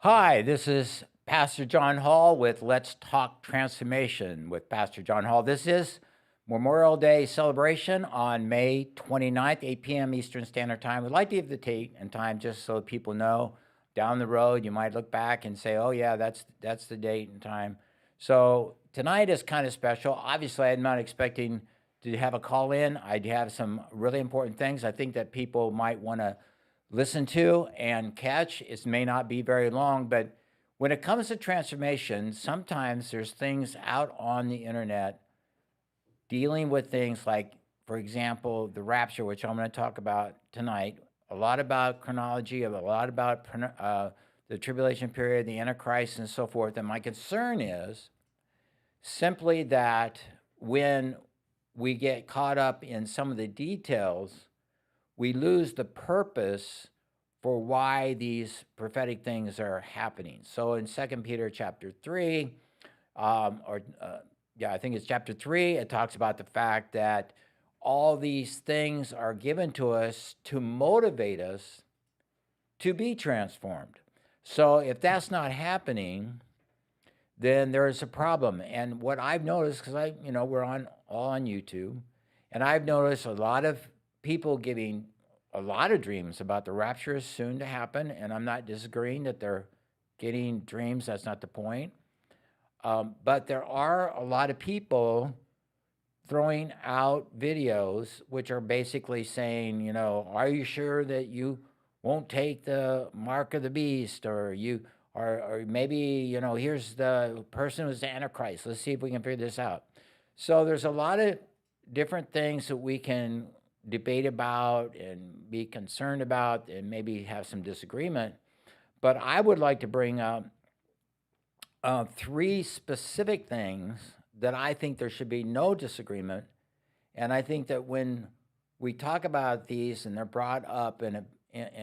Hi, this is Pastor John Hall with Let's Talk Transformation with Pastor John Hall. This is Memorial Day celebration on May 29th, 8 p.m. Eastern Standard Time. We'd like to give the date and time just so people know down the road. You might look back and say, oh, yeah, that's the date and time. So tonight is kind of special. Obviously, I'm not expecting to have a call in. I have some really important things I think that people might want to listen to and catch. It may not be very long, but when it comes to transformation, sometimes there's things out on the internet dealing with things like, for example, the rapture, which I'm going to talk about tonight, a lot about chronology, a lot about the tribulation period, the Antichrist, and so forth. And my concern is simply that when we get caught up in some of the details, we lose the purpose for why these prophetic things are happening. So in Second Peter chapter 3, I think it's chapter 3, it talks about the fact that all these things are given to us to motivate us to be transformed. So if that's not happening, then there is a problem. And what I've noticed, because we're all on YouTube, and I've noticed a lot of people giving a lot of dreams about the rapture is soon to happen, and I'm not disagreeing that they're getting dreams. That's not the point. But there are a lot of people throwing out videos which are basically saying, are you sure that you won't take the mark of the beast, or or maybe, here's the person who's the Antichrist. Let's see if we can figure this out. So there's a lot of different things that we can debate about and be concerned about and maybe have some disagreement. But I would like to bring up three specific things that I think there should be no disagreement. And I think that when we talk about these and they're brought up in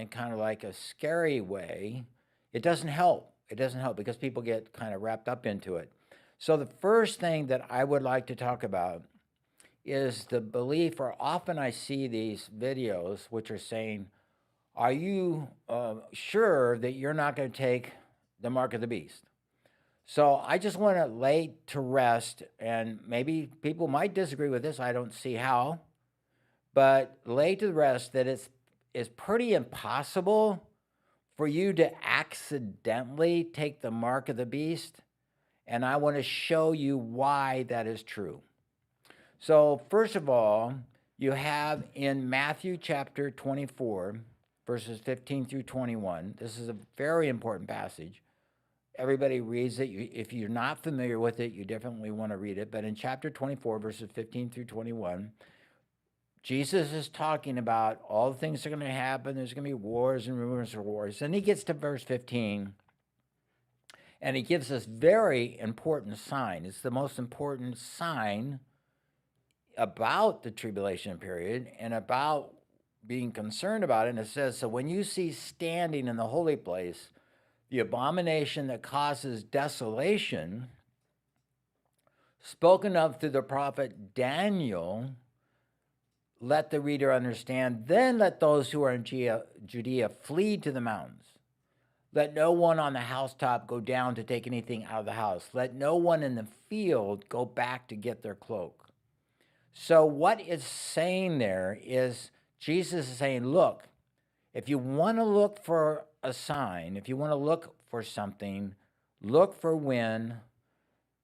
kind of like a scary way, it doesn't help. It doesn't help because people get kind of wrapped up into it. So the first thing that I would like to talk about is the belief, or often I see these videos which are saying, are you sure that you're not going to take the mark of the beast? So I just want to lay to rest, and maybe people might disagree with this. I don't see how, but lay to rest that it's pretty impossible for you to accidentally take the mark of the beast. And I want to show you why that is true. So, first of all, you have in Matthew chapter 24, verses 15 through 21. This is a very important passage. Everybody reads it. If you're not familiar with it, you definitely want to read it. But in chapter 24, verses 15 through 21, Jesus is talking about all the things that are going to happen. There's going to be wars and rumors of wars. And he gets to verse 15, and he gives this very important sign. It's the most important sign about the tribulation period and about being concerned about it. And it says, so when you see standing in the holy place the abomination that causes desolation, spoken of through the prophet Daniel, let the reader understand. Then let those who are in Judea flee to the mountains. Let no one on the housetop go down to take anything out of the house. Let no one in the field go back to get their cloak. So what it's saying there is Jesus is saying, look, if you want to look for a sign, if you want to look for something, look for when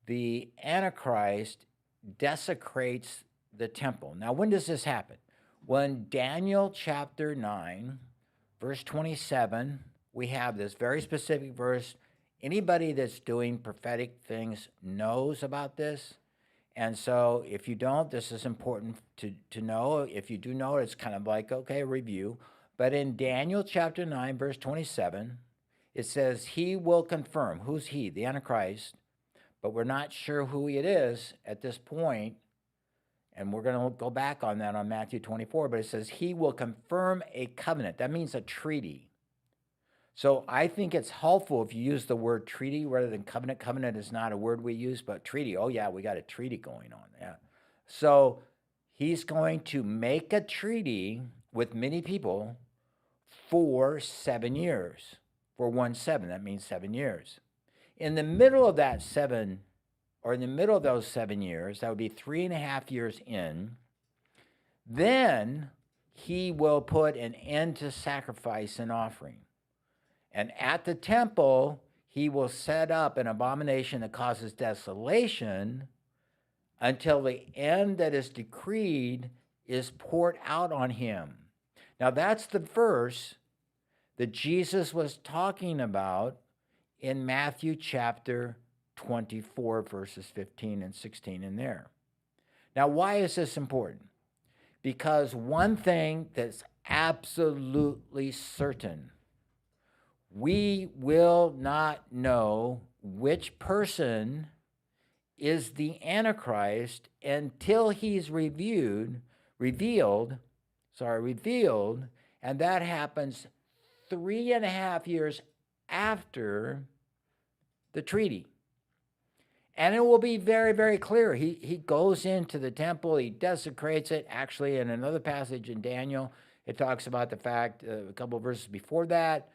the Antichrist desecrates the temple. Now, when does this happen? When Daniel chapter 9, verse 27, we have this very specific verse. Anybody that's doing prophetic things knows about this. And so if you don't, this is important to know. If you do know, it's kind of like, okay, review. But in Daniel chapter 9, verse 27, it says, he will confirm. Who's he? The Antichrist. But we're not sure who it is at this point. And we're going to go back on that on Matthew 24. But it says, he will confirm a covenant. That means a treaty. So I think it's helpful if you use the word treaty rather than covenant. Covenant is not a word we use, but treaty. Oh, yeah, we got a treaty going on. Yeah. So he's going to make a treaty with many people for 7 years. for 1/7. That means 7 years. In the middle of that 7, or in the middle of those 7 years, that would be 3.5 years in, then he will put an end to sacrifice and offering. And at the temple, he will set up an abomination that causes desolation until the end that is decreed is poured out on him. Now, that's the verse that Jesus was talking about in Matthew chapter 24, verses 15 and 16 in there. Now, why is this important? Because one thing that's absolutely certain, we will not know which person is the Antichrist until he's revealed, and that happens 3.5 years after the treaty. And it will be very, very clear. He goes into the temple, he desecrates it. Actually, in another passage in Daniel, it talks about the fact, a couple of verses before that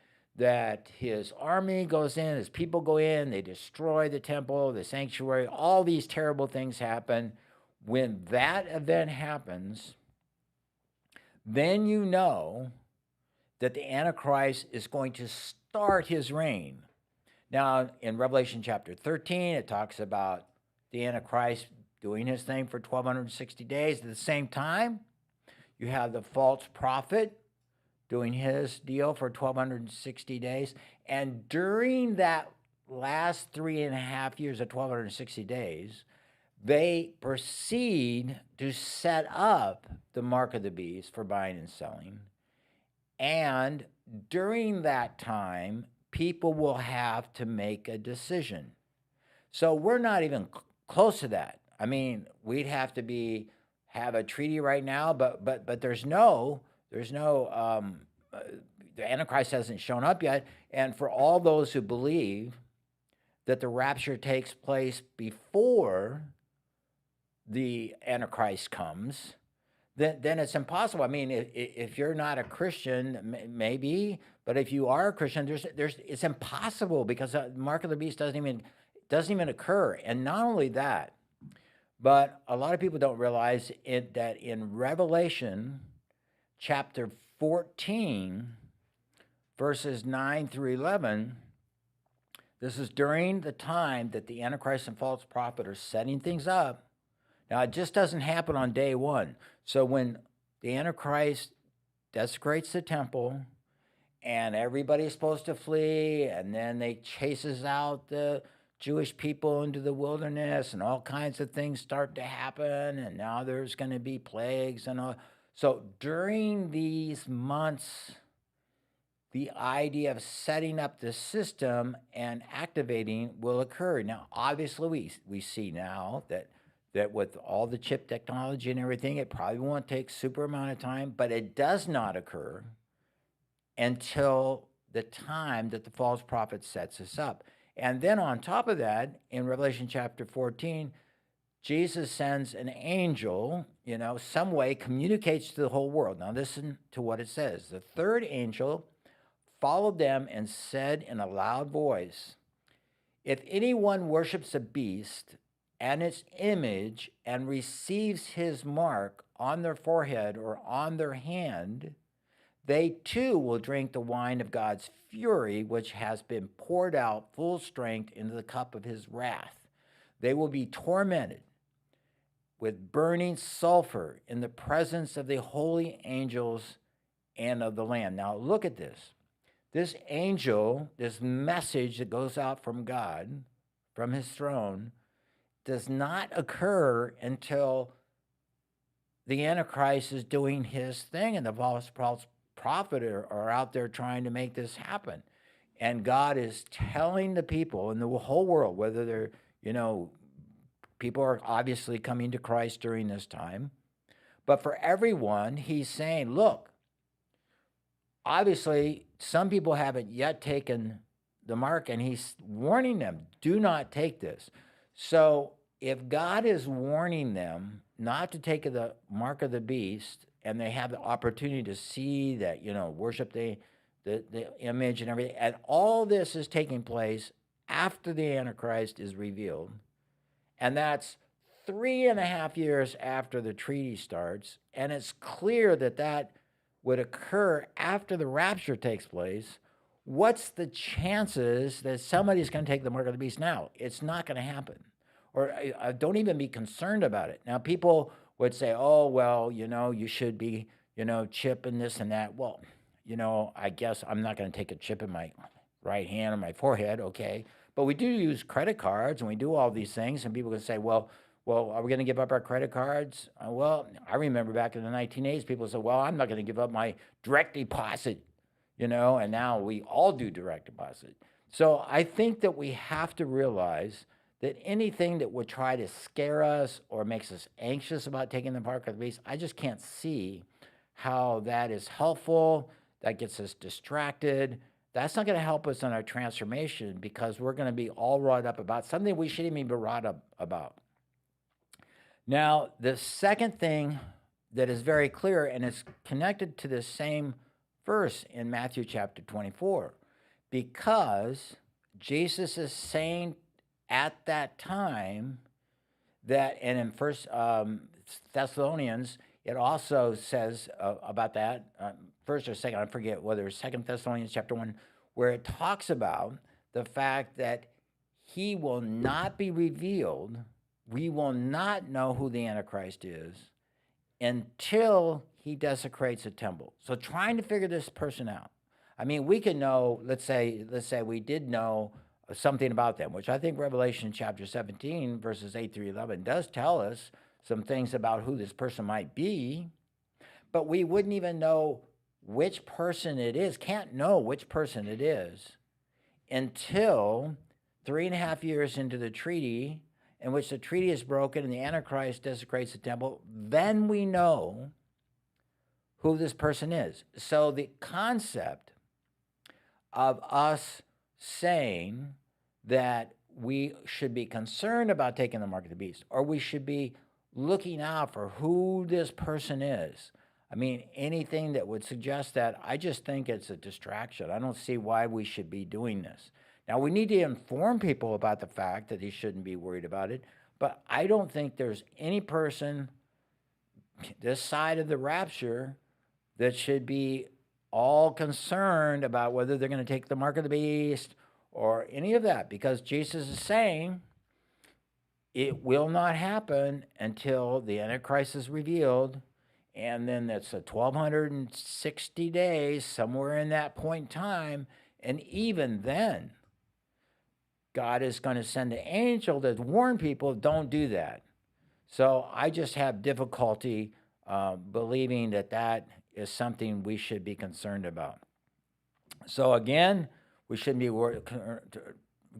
his army goes in, his people go in, they destroy the temple, the sanctuary, all these terrible things happen. When that event happens, then you know that the Antichrist is going to start his reign. Now, in Revelation chapter 13, it talks about the Antichrist doing his thing for 1,260 days. At the same time, you have the false prophet doing his deal for 1,260 days. And during that last 3.5 years of 1,260 days, they proceed to set up the mark of the beast for buying and selling. And during that time, people will have to make a decision. So we're not even close to that. I mean, we'd have to have a treaty right now, but there's no the Antichrist hasn't shown up yet. And for all those who believe that the rapture takes place before the Antichrist comes, then it's impossible. I mean, if you're not a Christian, maybe, but if you are a Christian, it's impossible, because the mark of the beast doesn't even occur. And not only that, but a lot of people don't realize that in Revelation chapter 14, verses 9 through 11, this is during the time that the Antichrist and false prophet are setting things up. Now, it just doesn't happen on day one. So when the Antichrist desecrates the temple and everybody's supposed to flee, and then they chases out the Jewish people into the wilderness, and all kinds of things start to happen, and now there's going to be plagues and all. So during these months, the idea of setting up the system and activating will occur. Now, obviously, we see now that with all the chip technology and everything, it probably won't take super amount of time, but it does not occur until the time that the false prophet sets us up. And then on top of that, in Revelation chapter 14, Jesus sends an angel, some way communicates to the whole world. Now listen to what it says. The third angel followed them and said in a loud voice, "If anyone worships a beast and its image and receives his mark on their forehead or on their hand, they too will drink the wine of God's fury, which has been poured out full strength into the cup of his wrath. They will be tormented with burning sulfur in the presence of the holy angels and of the Lamb." Now look at this. This angel, this message that goes out from God, from his throne, does not occur until the Antichrist is doing his thing and the false prophet are out there trying to make this happen. And God is telling the people in the whole world, whether they're, people are obviously coming to Christ during this time, but for everyone, he's saying, look, obviously, some people haven't yet taken the mark, and he's warning them, do not take this. So if God is warning them not to take the mark of the beast, and they have the opportunity to see that, worship the the image and everything. And all this is taking place after the Antichrist is revealed. And that's 3.5 years after the treaty starts. And it's clear that that would occur after the rapture takes place. What's the chances that somebody's going to take the mark of the beast now? It's not going to happen. Or don't even be concerned about it. Now, people would say, oh, well, you should be, chipping this and that. Well, I guess I'm not going to take a chip in my right hand or my forehead, okay? But we do use credit cards and we do all these things. And people can say, well, are we going to give up our credit cards? Well, I remember back in the 1980s, people said, well, I'm not going to give up my direct deposit, and now we all do direct deposit. So I think that we have to realize that anything that would try to scare us or makes us anxious about taking the mark of the beast, I just can't see how that is helpful. That gets us distracted. That's not going to help us in our transformation because we're going to be all wrought up about something we shouldn't even be wrought up about. Now, the second thing that is very clear, and it's connected to the same verse in Matthew chapter 24, because Jesus is saying at that time that, and in First Thessalonians, it also says about that, first or second, I forget whether it's Second Thessalonians chapter 1, where it talks about the fact that he will not be revealed. We will not know who the Antichrist is until he desecrates a temple. So trying to figure this person out. I mean, we can know, let's say we did know something about them, which I think Revelation chapter 17, verses 8 through 11 does tell us some things about who this person might be, but we wouldn't even know which person it is, can't know which person it is until 3.5 years into the treaty, in which the treaty is broken and the Antichrist desecrates the temple. Then we know who this person is. So the concept of us saying that we should be concerned about taking the mark of the beast, or we should be looking out for who this person is. I mean, anything that would suggest that, I just think it's a distraction. I don't see why we should be doing this. Now, we need to inform people about the fact that they shouldn't be worried about it, but I don't think there's any person this side of the rapture that should be all concerned about whether they're going to take the mark of the beast or any of that, because Jesus is saying it will not happen until the Antichrist is revealed, and then that's 1,260 days, somewhere in that point in time, and even then, God is going to send an angel to warn people, don't do that. So I just have difficulty believing that that is something we should be concerned about. So again, we shouldn't be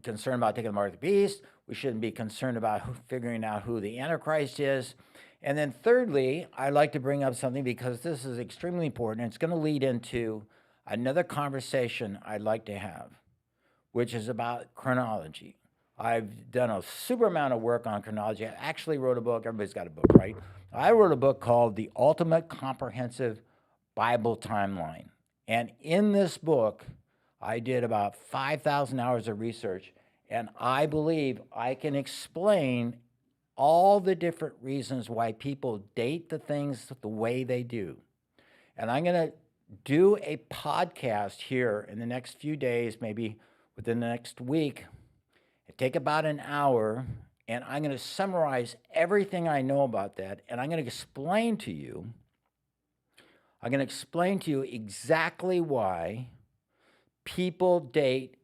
concerned about taking the mark of the beast. We shouldn't be concerned about figuring out who the Antichrist is. And then thirdly, I'd like to bring up something because this is extremely important. It's going to lead into another conversation I'd like to have, which is about chronology. I've done a super amount of work on chronology. I actually wrote a book. Everybody's got a book, right? I wrote a book called The Ultimate Comprehensive Bible Timeline. And in this book, I did about 5,000 hours of research, and I believe I can explain all the different reasons why people date the things the way they do. And I'm going to do a podcast here in the next few days, maybe within the next week. It take about an hour, and I'm going to summarize everything I know about that, and I'm going to explain to you exactly why people date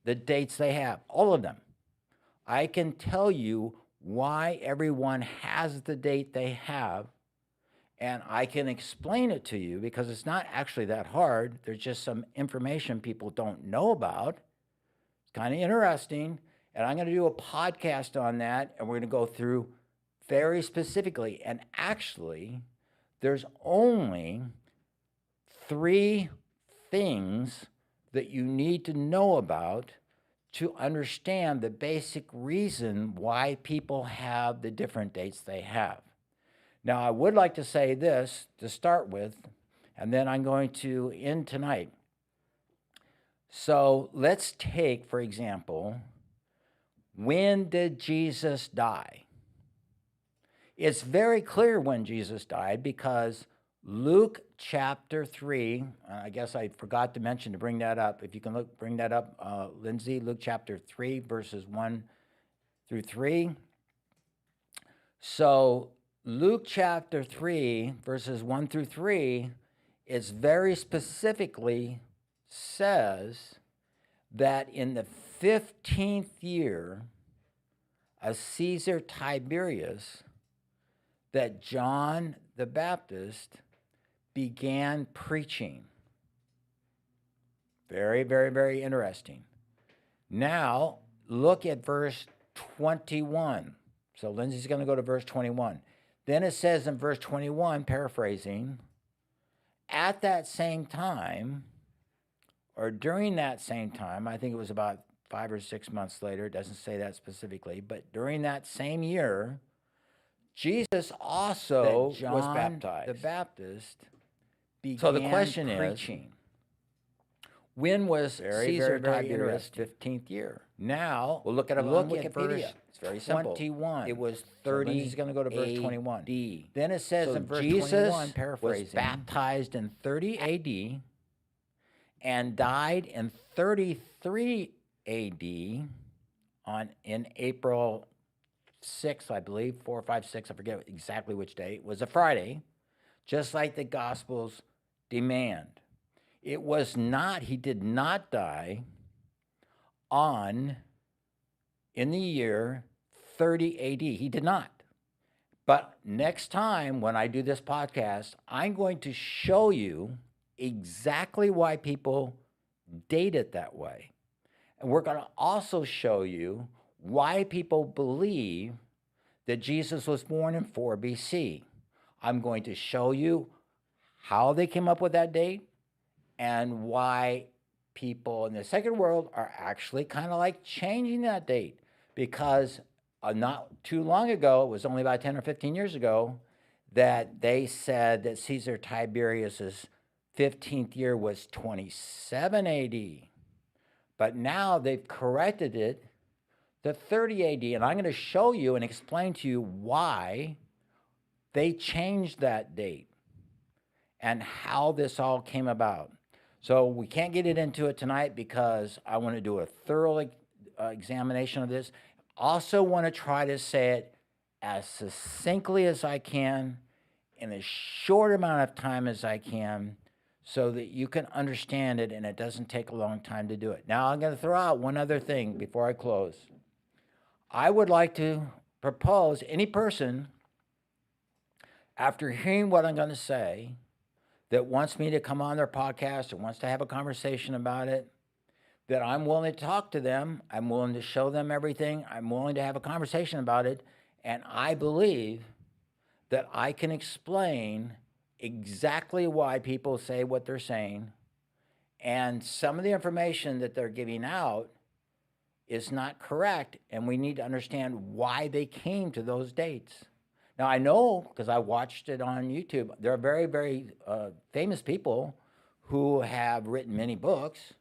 the dates they have, all of them. I can tell you why everyone has the date they have, and I can explain it to you because it's not actually that hard. There's just some information people don't know about. It's kind of interesting, and I'm going to do a podcast on that, and we're going to go through very specifically. And actually, there's only 3 things that you need to know about to understand the basic reason why people have the different dates they have. Now, I would like to say this to start with, and then I'm going to end tonight. So let's take, for example, when did Jesus die? It's very clear when Jesus died because Luke chapter 3, I guess I forgot to mention to bring that up. If you can bring that up, Lindsay, Luke chapter 3, verses 1 through 3. So Luke chapter 3, verses 1 through 3, is very specifically says that in the 15th year of Caesar Tiberius, that John the Baptist began preaching. Very, very, very interesting. Now, look at verse 21. So Lindsay's going to go to verse 21. Then it says in verse 21, paraphrasing, at that same time, or during that same time, I think it was about 5 or 6 months later, it doesn't say that specifically, but during that same year, Jesus also was baptized. The Baptist began so the question preaching. When was Caesar Tiberius' 15th year? Now, we'll look it up on Wikipedia. It's very simple. 21. It was 30. So he's going to go to verse 21. Then it says in verse 21, paraphrasing, was baptized in 30 A.D. and died in 33 A.D. in April 6, I believe, 4, 5, 6, I forget exactly which day. It was a Friday, just like the Gospels demand. It was not, he did not die in the year 30 AD. He did not. But next time when I do this podcast, I'm going to show you exactly why people date it that way. And we're going to also show you why people believe that Jesus was born in 4 BC. I'm going to show you how they came up with that date and why people in the secular world are actually kind of like changing that date, because not too long ago, it was only about 10 or 15 years ago, that they said that Caesar Tiberius's 15th year was 27 AD. But now they've corrected it to 30 AD, and I'm going to show you and explain to you why they changed that date and how this all came about. So we can't get into it tonight because I want to do a thorough examination of this. Also want to try to say it as succinctly as I can in as short amount of time as I can so that you can understand it and it doesn't take a long time to do it. Now, I'm going to throw out one other thing before I close. I would like to propose any person, after hearing what I'm going to say, that wants me to come on their podcast or wants to have a conversation about it, that I'm willing to talk to them. I'm willing to show them everything. I'm willing to have a conversation about it. And I believe that I can explain exactly why people say what they're saying. And some of the information that they're giving out is not correct. And we need to understand why they came to those dates. Now, I know, because I watched it on YouTube, there are very, very famous people who have written many books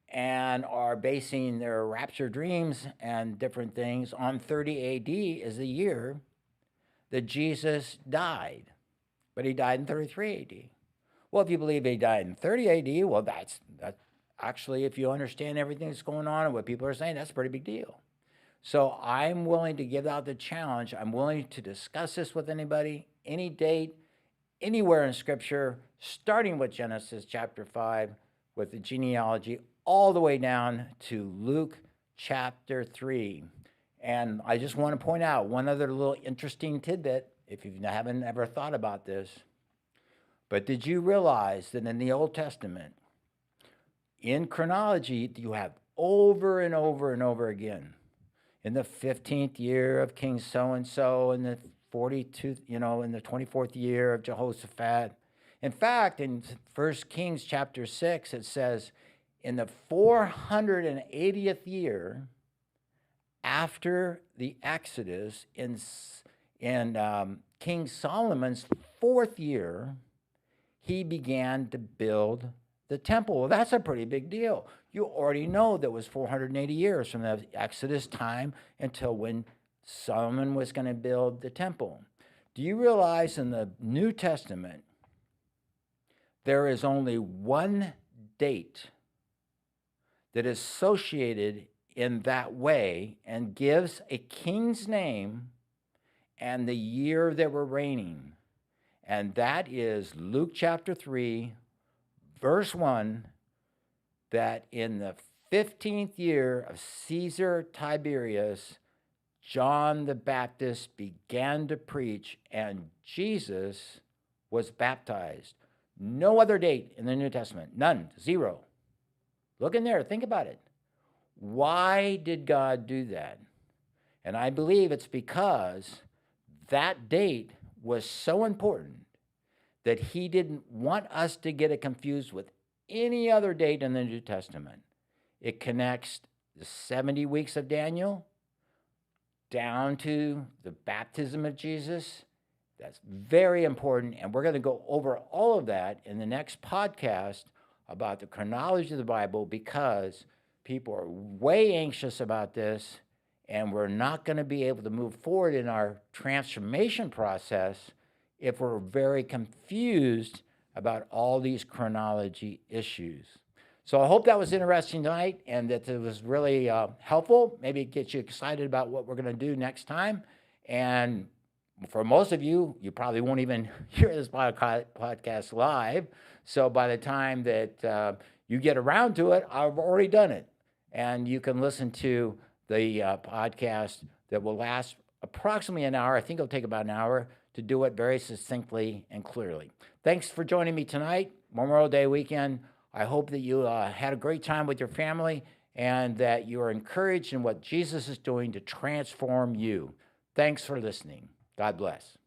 and are basing their rapture dreams and different things on 30 AD as the year that Jesus died. But he died in 33 AD. Well, if you believe he died in 30 AD, well, that's actually, if you understand everything that's going on and what people are saying, that's a pretty big deal. So I'm willing to give out the challenge. I'm willing to discuss this with anybody, any date, anywhere in Scripture, starting with Genesis chapter 5, with the genealogy, all the way down to Luke chapter 3. And I just want to point out one other little interesting tidbit, if you haven't ever thought about this. But did you realize that in the Old Testament, in chronology, you have over and over and over again, in the 15th year of King so-and-so, in the 42th, in the 24th year of Jehoshaphat. In fact, in 1 Kings chapter 6, it says, in the 480th year after the Exodus, in King Solomon's 4th year, he began to build the temple. Well, that's a pretty big deal. You already know that was 480 years from the Exodus time until when Solomon was going to build the temple. Do you realize in the New Testament, there is only one date that is associated in that way and gives a king's name and the year they were reigning? And that is Luke chapter 3, verse 1, that in the 15th year of Caesar Tiberius, John the Baptist began to preach, and Jesus was baptized. No other date in the New Testament. None. Zero. Look in there. Think about it. Why did God do that? And I believe it's because that date was so important that he didn't want us to get it confused with any other date in the New Testament. It connects the 70 weeks of Daniel down to the baptism of Jesus. That's very important, and we're going to go over all of that in the next podcast about the chronology of the Bible, because people are way anxious about this, and we're not going to be able to move forward in our transformation process if we're very confused about all these chronology issues. So I hope that was interesting tonight and that it was really helpful. Maybe it gets you excited about what we're going to do next time. And for most of you, you probably won't even hear this podcast live. So by the time that you get around to it, I've already done it. And you can listen to the podcast that will last approximately an hour. I think it'll take about an hour to do it very succinctly and clearly. Thanks for joining me tonight, Memorial Day weekend. I hope that you had a great time with your family and that you are encouraged in what Jesus is doing to transform you. Thanks for listening. God bless.